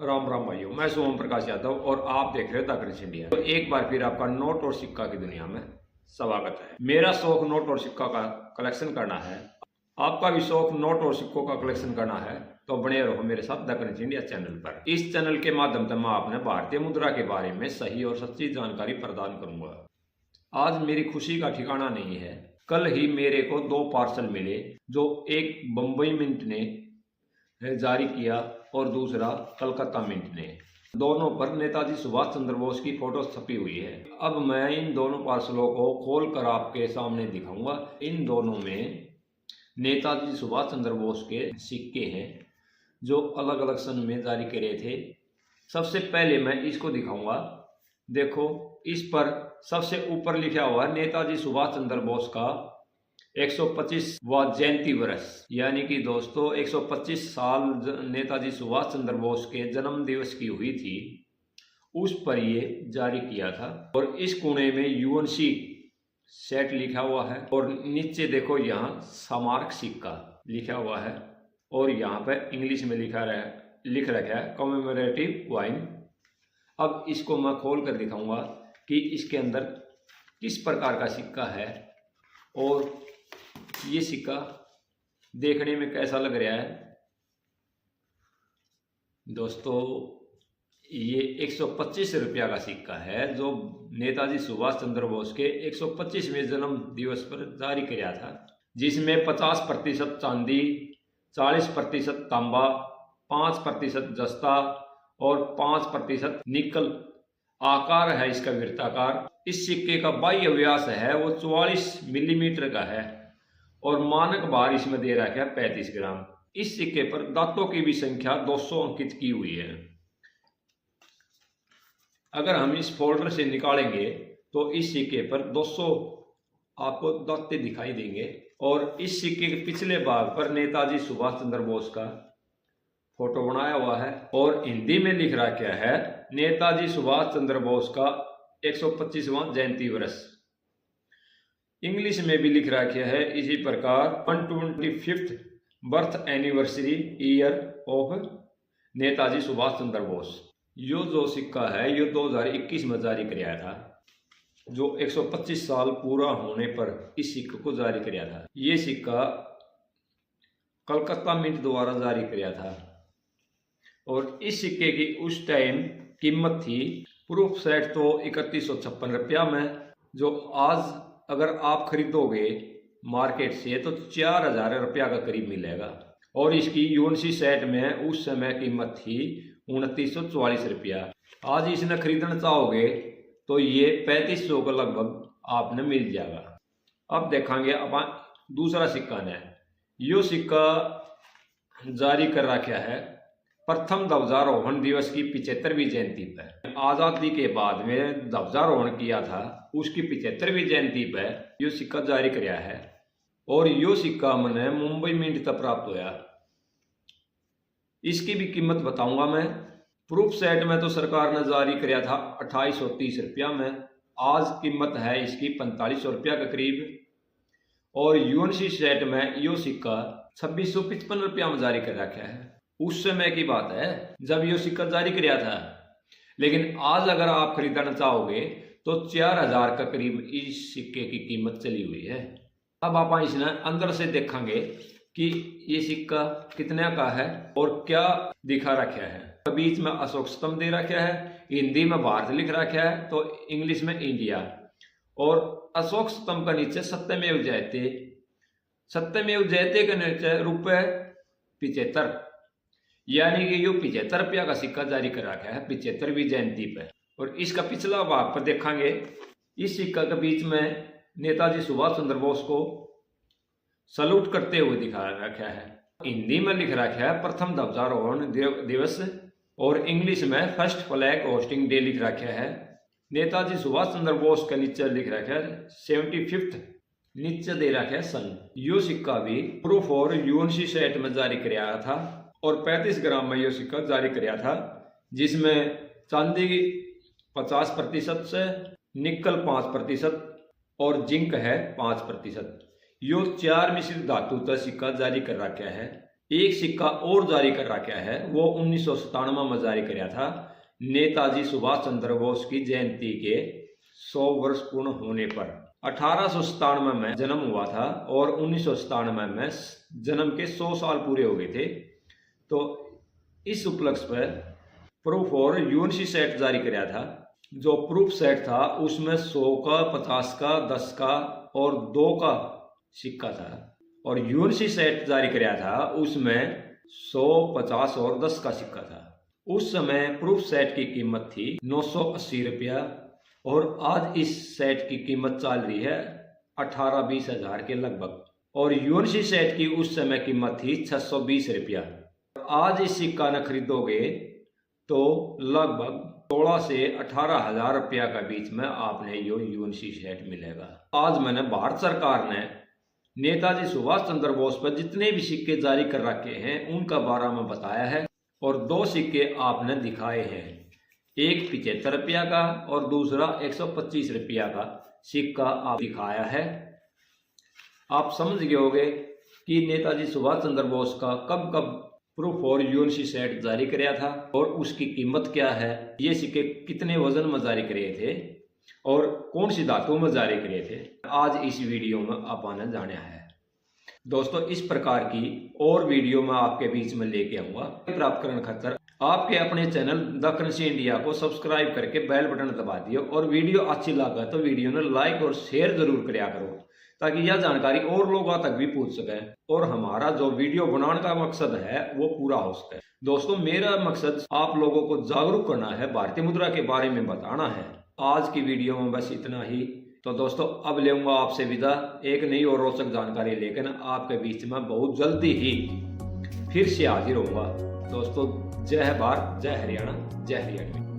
राम राम भाइयों, मैं सोम प्रकाश यादव और आप देख रहे हो द कृषि इंडिया। तो एक बार फिर आपका नोट और सिक्का की दुनिया में स्वागत है। मेरा शौक नोट और सिक्का का कलेक्शन करना है। आपका भी शौक नोट और सिक्कों का कलेक्शन करना है तो बने रहो मेरे साथ द कृषि इंडिया चैनल पर। इस चैनल के माध्यम से मैं आपने भारतीय मुद्रा के बारे में सही और सच्ची जानकारी प्रदान करूंगा। आज मेरी खुशी का ठिकाना नहीं है। कल ही मेरे को 2 पार्सल मिले, जो एक बम्बई मिंट ने जारी किया और दूसरा कलकत्ता मिंट ने। दोनों पर नेताजी सुभाष चंद्र बोस की फोटो छपी हुई है। अब मैं इन दोनों पार्सलों को खोलकर आपके सामने दिखाऊंगा। इन दोनों में नेताजी सुभाष चंद्र बोस के सिक्के हैं जो अलग अलग सन में जारी करे थे। सबसे पहले मैं इसको दिखाऊंगा। देखो, इस पर सबसे ऊपर लिखा हुआ है नेताजी सुभाष चंद्र बोस का 125वां जयंती वर्ष, यानी कि दोस्तों 125 साल नेताजी सुभाष चंद्र बोस के जन्म दिवस की हुई थी, उस पर ये जारी किया था। और इस कोने में यूएनसी सेट लिखा हुआ है और नीचे देखो यहाँ स्मारक सिक्का लिखा हुआ है और यहाँ पे इंग्लिश में लिख रखा है कॉमेमोरेटिव कॉइन। अब इसको मैं खोल कर दिखाऊंगा कि इसके अंदर किस प्रकार का सिक्का है और ये सिक्का देखने में कैसा लग रहा है। दोस्तों, ये 125 रुपया का सिक्का है जो नेताजी सुभाष चंद्र बोस के 125वें जन्म दिवस पर जारी किया था, जिसमें 50% चांदी, 40% तांबा, 5% जस्ता और 5% निकल आकार है इसका वृत्ताकार। इस सिक्के का बाह्य व्यास है वो 44 मिलीमीटर का है और मानक भार इसमें दे रखा है 35 ग्राम। इस सिक्के पर दांतों की भी संख्या 200 अंकित की हुई है। अगर हम इस फोल्डर से निकालेंगे तो इस सिक्के पर 200 आपको दांतें दिखाई देंगे और इस सिक्के के पिछले भाग पर नेताजी सुभाष चंद्र बोस का फोटो बनाया हुआ है और हिंदी में लिख रखा है नेताजी सुभाष चंद्र बोस का 125वां जयंती वर्ष। इंग्लिश में भी लिख रखा है इसी प्रकार 125th birth anniversary year of Netaji Subhash Chandra Bose. यो जो सिक्का है ये 2021 में जारी किया था, जो 125 साल पूरा होने पर इस सिक्के को जारी किया था। ये सिक्का कलकत्ता मिंट द्वारा जारी किया था और इस सिक्के की उस टाइम कीमत थी प्रूफ सेट तो 3156 रुपया में, जो आज अगर आप खरीदोगे मार्केट से तो 4000 रुपया का करीब मिलेगा। और इसकी यूएनसी सेट में उस समय कीमत थी 2944 रुपया। आज इसने खरीदना चाहोगे तो ये 3500 का लगभग आपने मिल जाएगा। अब देखेंगे अपन दूसरा सिक्का ने। यो सिक्का जारी कर रखा है प्रथम ध्वजारोहण दिवस की 75वीं जयंती पर। आजादी के बाद में ध्वजारोहण किया था, उसकी 75वीं जयंती पर यो सिक्का जारी किया है और यो सिक्का मैंने मुंबई मिंट तक प्राप्त होया। इसकी भी कीमत बताऊंगा मैं। प्रूफ सेट में तो सरकार ने जारी किया था 2830 रुपया में, आज कीमत है इसकी 4500 रुपया के करीब। और यूएनसी सेट में यो सिक्का 2655 रुपया में जारी कर रखा है। उस समय की बात है जब यो सिक्का जारी किया था, लेकिन आज अगर आप खरीदना चाहोगे तो 4000 का करीब इस सिक्के की कीमत चली हुई है। अब आप इसने अंदर से देखेंगे कि ये सिक्का कितने का है और क्या दिखा रखा है। बीच में अशोक स्तंभ दे रखा है, हिंदी में भारत लिख रखा है तो इंग्लिश में इंडिया, और अशोक स्तंभ का नीचे सत्यमेव जयते, सत्यमेव जयते के नीचे रुपये 75, यानी कि यो 75 रुपया का सिक्का जारी कर रखा है 75वीं जयंती पर। और इसका पिछला भाग पर देखेंगे, इस सिक्का के बीच में नेताजी सुभाष चंद्र बोस को सल्यूट करते हुए दिखा रखा है। हिंदी में लिख रखा है प्रथम ध्वजारोहण दिवस और इंग्लिश में फर्स्ट फ्लैग होस्टिंग डे लिख रखा है। नेताजी सुभाष चंद्र बोस के नीचे लिख रखा है 75th, नीचे दे रखा है सन। यो सिक्का भी प्रूफ और यूएनसी सेट में जारी किया था और 35 ग्राम में यो सिक्का जारी किया था, जिसमें चांदी 50% से निकल 5% और जिंक है 5%। यो 4 मिश्रित धातु का सिक्का जारी कर रखा है। एक सिक्का और जारी कर रखा है, वो 1997 में जारी कराया था नेताजी सुभाष चंद्र बोस की जयंती के 100 वर्ष पूर्ण होने पर। 1897 में जन्म हुआ था और 1997 में जन्म के 100 साल पूरे हो गए थे। तो इस उपलक्ष्य पर प्रूफ और यूएनसी सेट जारी कराया था। जो प्रूफ सेट था उसमें 100 का, 50 का, 10 का और 2 का सिक्का था, और यूएनसी सेट जारी कराया था उसमें 100, 50 और 10 का सिक्का था। उस समय प्रूफ सेट की कीमत थी 980 रुपया, और आज इस सेट की कीमत चल रही है 18-20 हजार के लगभग, और यूएनसी सेट की उस समय कीमत थी 620 रुपया। आज इस सिक्का न खरीदोगे तो लगभग 16 से 18 हजार रुपया का बीच में आपने ये यूएनसी सेट मिलेगा। आज मैंने भारत सरकार ने नेताजी सुभाष चंद्र बोस पर जितने भी सिक्के जारी कर रखे हैं उनका बारे में बताया है, और 2 सिक्के आपने दिखाए हैं, एक 75 रुपया का और दूसरा 125 रुपया का सिक्का आप दिखाया है। आप समझ गए होंगे कि नेताजी सुभाष चंद्र बोस का कब कब प्रूफ और यूएनसी सेट जारी कराया था और उसकी कीमत क्या है, ये सिक्के कितने वजन में जारी करे थे और कौन सी धातु में जारी करे थे, आज इस वीडियो में आपने जाना है। दोस्तों, इस प्रकार की और वीडियो मैं आपके बीच में लेके आऊंगा। प्राप्त करने खातिर आपके अपने चैनल द करेंसी इंडिया को सब्सक्राइब करके बेल बटन दबा दियो, और वीडियो अच्छी लगा तो वीडियो ने लाइक और शेयर जरूर कराया करो, ताकि यह जानकारी और लोगों तक भी पहुंच सके और हमारा जो वीडियो बनाने का मकसद है वो पूरा हो सके। दोस्तों, मेरा मकसद आप लोगों को जागरूक करना है, भारतीय मुद्रा के बारे में बताना है। आज की वीडियो में बस इतना ही। तो दोस्तों, अब लेऊंगा आपसे विदा एक नई और रोचक जानकारी लेकर आपके बीच में बहुत जल्दी ही फिर से हाजिर होऊंगा। दोस्तों, जय भारत, जय हरियाणा, जय हरियाणा।